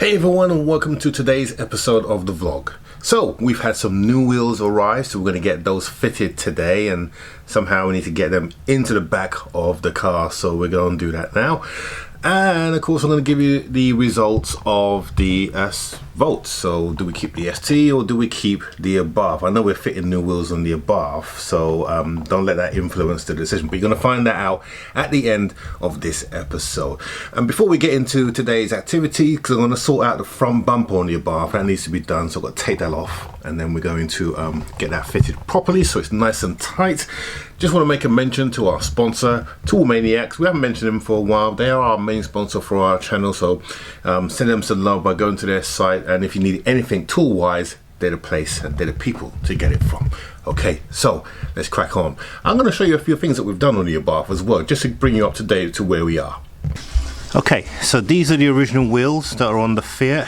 Hey everyone, and welcome to today's episode of the vlog. So we've had some new wheels arrive, so we're going to get those fitted today, and somehow we need to get them into the back of the car, so we're going to do that now. And of course I'm going to give you the results of the votes. So do we keep the ST or do we keep the Abarth? I know we're fitting new wheels on the Abarth, so don't let that influence the decision, but you're going to find that out at the end of this episode. And before we get into today's activity, because I'm going to sort out the front bumper on the Abarth, that needs to be done, so I've got to take that off, and then we're going to get that fitted properly so it's nice and tight. Just want to make a mention to our sponsor, Tool Maniacs. We haven't mentioned them for a while. They are our main sponsor for our channel, so send them some love by going to their site, and if you need anything tool wise, they're the place and they're the people to get it from. Okay, so let's crack on. I'm going to show you a few things that we've done on the Abarth as well, just to bring you up to date to where we are. Okay, so these are the original wheels that are on the Fiat.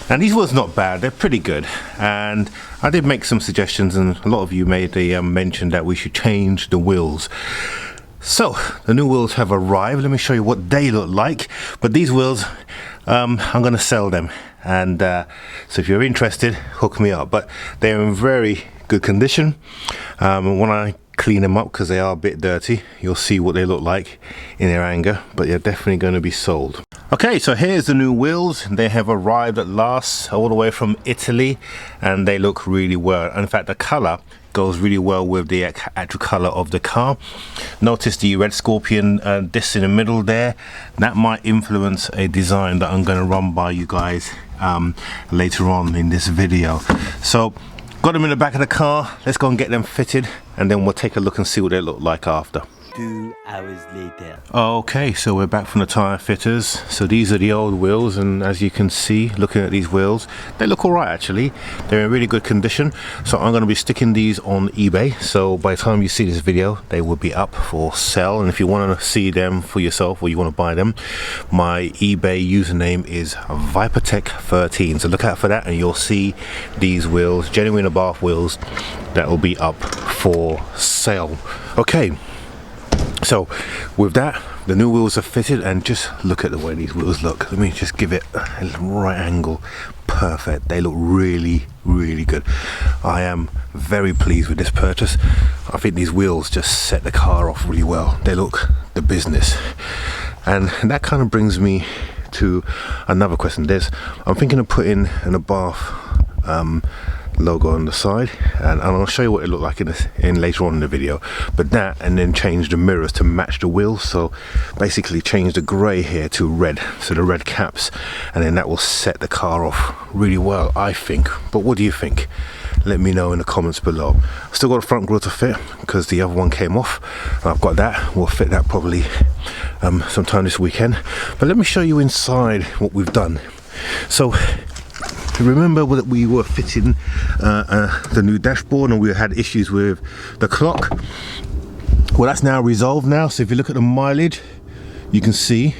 And these wheels not bad, they're pretty good, and I did make some suggestions, and a lot of you made the mention that we should change the wheels. So the new wheels have arrived. Let me show you what they look like. But these wheels, I'm going to sell them, and so if you're interested, hook me up. But they're in very good condition. When I clean them up, because they are a bit dirty, you'll see what they look like in their anger, but they're definitely going to be sold. Okay, so here's the new wheels. They have arrived at last, all the way from Italy, and they look really well. In fact, the color goes really well with the actual color of the car. Notice the red scorpion disc in the middle there. That might influence a design that I'm going to run by you guys later on in this video. So got them in the back of the car. Let's go and get them fitted, and then we'll take a look and see what they look like after. 2 hours later. Okay, so we're back from the tire fitters. So these are the old wheels, and as you can see, looking at these wheels, they look alright actually. They're in really good condition. So I'm going to be sticking these on eBay, so by the time you see this video they will be up for sale. And if you want to see them for yourself, or you want to buy them, my eBay username is ViperTech13, so look out for that, and you'll see these wheels, genuine Abarth wheels, that will be up for sale. Okay, so with that, the new wheels are fitted, and just look at the way these wheels look. Let me just give it a right angle. Perfect. They look really good. I am very pleased with this purchase. I think these wheels just set the car off really well. They look the business, and that kind of brings me to another question. I'm thinking of putting an Abarth logo on the side, and I'll show you what it looked like in later on in the video. But that, and then change the mirrors to match the wheels, so basically change the grey here to red, so the red caps, and then that will set the car off really well, I think. But what do you think? Let me know in the comments below. Still got a front grille to fit because the other one came off, and I've got that. We'll fit that probably sometime this weekend. But let me show you inside what we've done. So remember that we were fitting the new dashboard, and we had issues with the clock. Well, that's now resolved now. So if you look at the mileage, you can see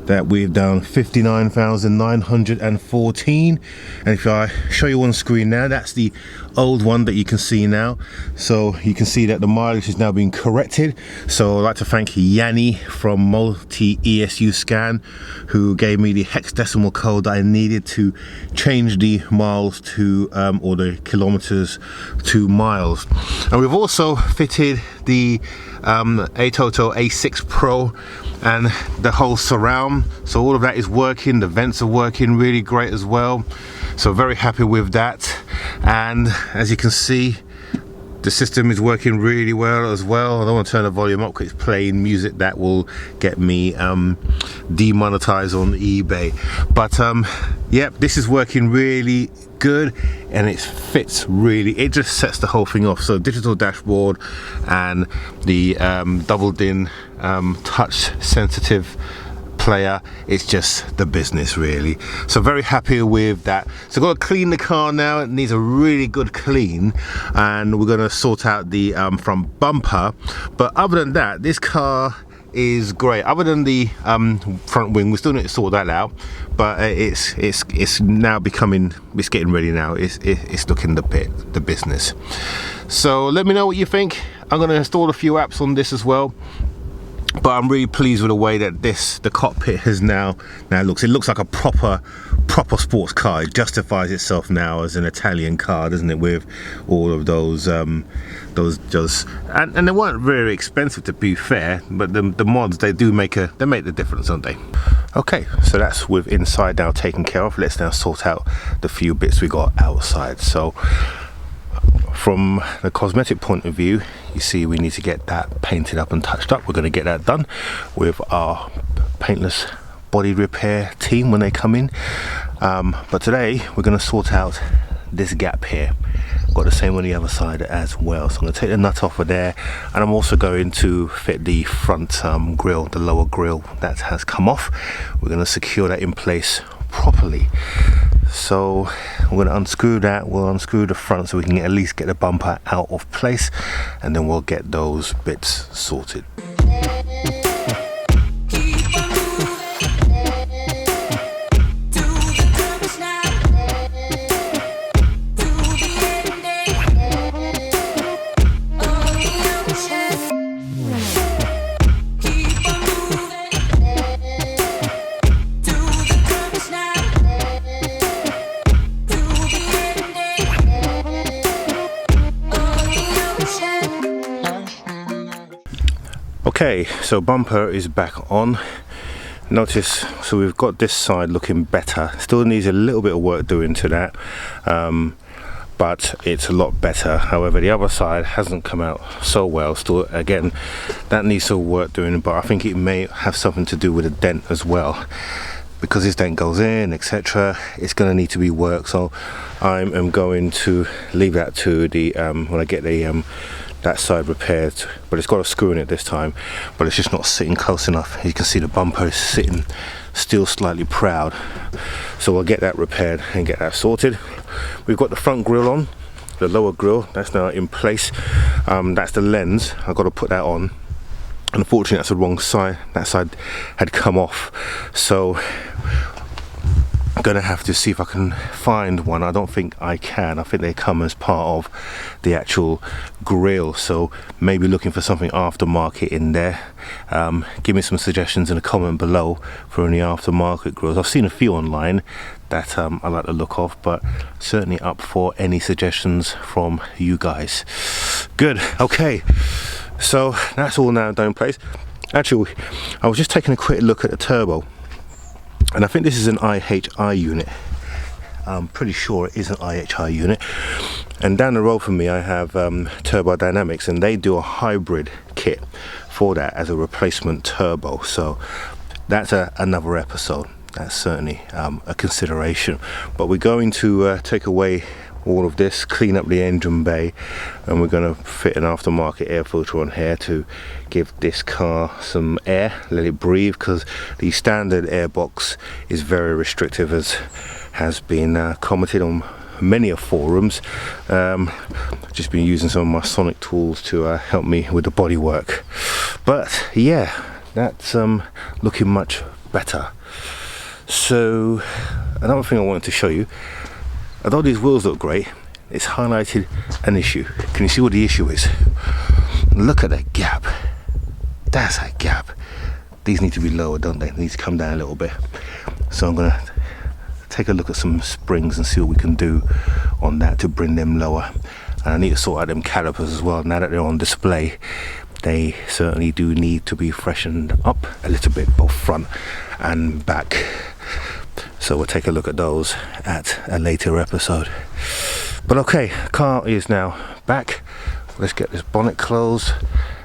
that we've done 59,914, and if I show you on screen now, that's the old one that you can see now. So you can see that the mileage is now being corrected. So I'd like to thank Yanni from Multi ESU Scan, who gave me the hexadecimal code that I needed to change the miles to or the kilometers to miles. And we've also fitted the Toto A6 Pro and the whole surround, so all of that is working. The vents are working really great as well, so very happy with that. And as you can see, the system is working really well as well. I don't want to turn the volume up because it's playing music that will get me demonetized on eBay. But yep, this is working really good, and it fits really, it just sets the whole thing off. So digital dashboard and the double din touch sensitive player, it's just the business really. So very happy with that. So got to clean the car now. It needs a really good clean, and we're going to sort out the front bumper. But other than that, this car is great. Other than the front wing, we still need to sort that out, but it's now becoming, it's getting ready now. It's looking the business. So let me know what you think. I'm going to install a few apps on this as well. but I'm really pleased with the way that the cockpit has now looks. It looks like a proper sports car. It justifies itself now as an Italian car, doesn't it, with all of those and they weren't very expensive, to be fair, but the mods, they make the difference, don't they? Okay, so that's with inside now taken care of. Let's now sort out the few bits we got outside. So from the cosmetic point of view, you see we need to get that painted up and touched up. We're going to get that done with our paintless body repair team when they come in. But today we're going to sort out this gap here. Got the same on the other side as well. So I'm going to take the nut off of there, and I'm also going to fit the front grille, the lower grille that has come off. We're going to secure that in place properly. So we're going to unscrew that. We'll unscrew the front so we can at least get the bumper out of place, and then we'll get those bits sorted. Okay, so bumper is back on. Notice, so we've got this side looking better. Still needs a little bit of work doing to that, but it's a lot better. However, the other side hasn't come out so well. Still, again, that needs some work doing, but I think it may have something to do with a dent as well. Because this dent goes in, etc., it's going to need to be worked. So I am going to leave that to the when I get the that side repaired, but it's got a screw in it this time, but it's just not sitting close enough. You can see the bumper is sitting still slightly proud, so we'll get that repaired and get that sorted. We've got the front grille on, the lower grille, that's now in place. That's the lens, I've got to put that on. Unfortunately, that's the wrong side. That side had come off, so I'm gonna have to see if I can find one. I don't think I can. I think they come as part of the actual grille, so maybe looking for something aftermarket in there. Give me some suggestions in a comment below for any aftermarket grills. I've seen a few online that I like the look of, but certainly up for any suggestions from you guys. Good. Okay, so that's all now done in place. Actually, I was just taking a quick look at the turbo, and I think this is an IHI unit. I'm pretty sure it is an IHI unit. And down the road from me I have Turbo Dynamics, and they do a hybrid kit for that as a replacement turbo. So that's another episode. That's certainly a consideration. But we're going to take away all of this, clean up the engine bay, and we're going to fit an aftermarket air filter on here to give this car some air, let it breathe, because the standard air box is very restrictive, as has been commented on many of forums. Just been using some of my sonic tools to help me with the body work, but yeah, that's looking much better. So another thing I wanted to show you, although these wheels look great, it's highlighted an issue. Can you see what the issue is? Look at that gap. That's a gap. These need to be lower, don't they? They need to come down a little bit. So I'm gonna take a look at some springs and see what we can do on that to bring them lower. And I need to sort out them calipers as well. Now that they're on display, they certainly do need to be freshened up a little bit, both front and back. So we'll take a look at those at a later episode. But okay, car is now back. Let's get this bonnet closed,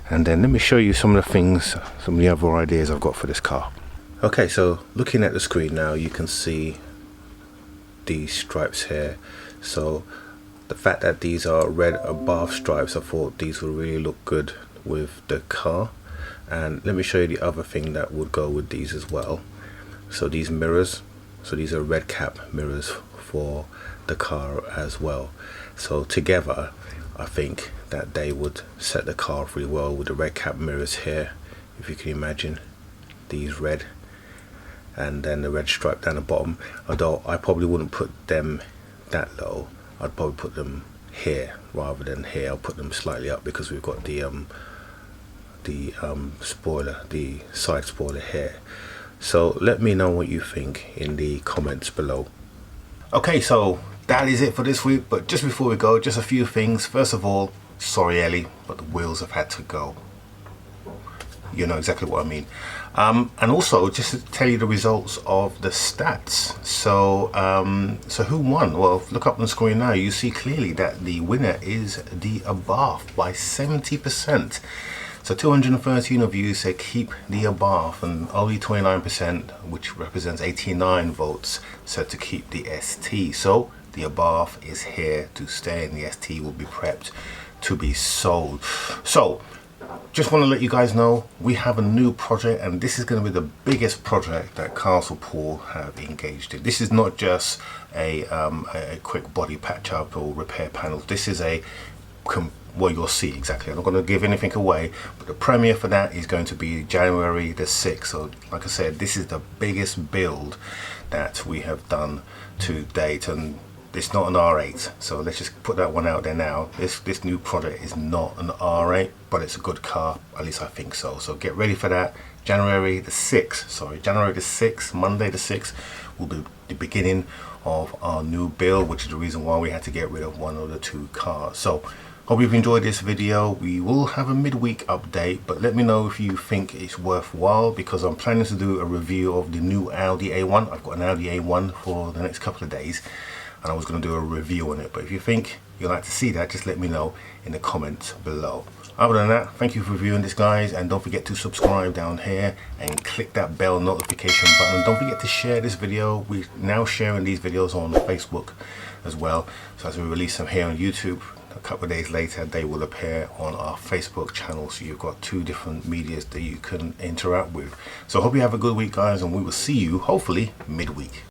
and then let me show you some of the things, some of the other ideas I've got for this car. Okay, so looking at the screen now, you can see these stripes here. So the fact that these are red Abarth stripes, I thought these would really look good with the car. And let me show you the other thing that would go with these as well. So these mirrors, so these are red cap mirrors for the car as well. So together I think that they would set the car off really well with the red cap mirrors here, if you can imagine, these red, and then the red stripe down the bottom. Although I probably wouldn't put them that low, I'd probably put them here rather than here. I'll put them slightly up because we've got the the spoiler, the side spoiler here. So let me know what you think in the comments below. Okay, so that is it for this week, but just before we go, just a few things. First of all, sorry Ellie, but the wheels have had to go. You know exactly what I mean. And also, just to tell you the results of the stats. So so who won? Well, look up on the screen now. You see clearly that the winner is the Abarth by 70%. So 213 of you said keep the Abarth, and only 29%, which represents 89 votes, said to keep the ST. So the Abarth is here to stay, and the ST will be prepped to be sold. So just want to let you guys know we have a new project, and this is going to be the biggest project that Castle Paul have engaged in. This is not just a quick body patch up or repair panels. This is well, you'll see exactly. I'm not going to give anything away, but the premiere for that is going to be January the 6th. So like I said, this is the biggest build that we have done to date, and it's not an R8, so let's just put that one out there now. This new product is not an R8, but it's a good car, at least I think so. So get ready for that. January the 6th, Monday the 6th, will be the beginning of our new build, which is the reason why we had to get rid of one of the two cars. So hope you've enjoyed this video. We will have a midweek update, but let me know if you think it's worthwhile, because I'm planning to do a review of the new Audi A1. I've got an Audi A1 for the next couple of days, and I was going to do a review on it. But if you think you'd like to see that, just let me know in the comments below. Other than that, thank you for viewing this, guys, and don't forget to subscribe down here and click that bell notification button. Don't forget to share this video. We're now sharing these videos on Facebook as well, so as we release them here on YouTube, a couple of days later they will appear on our Facebook channel. So you've got two different medias that you can interact with. So I hope you have a good week, guys, and we will see you hopefully midweek.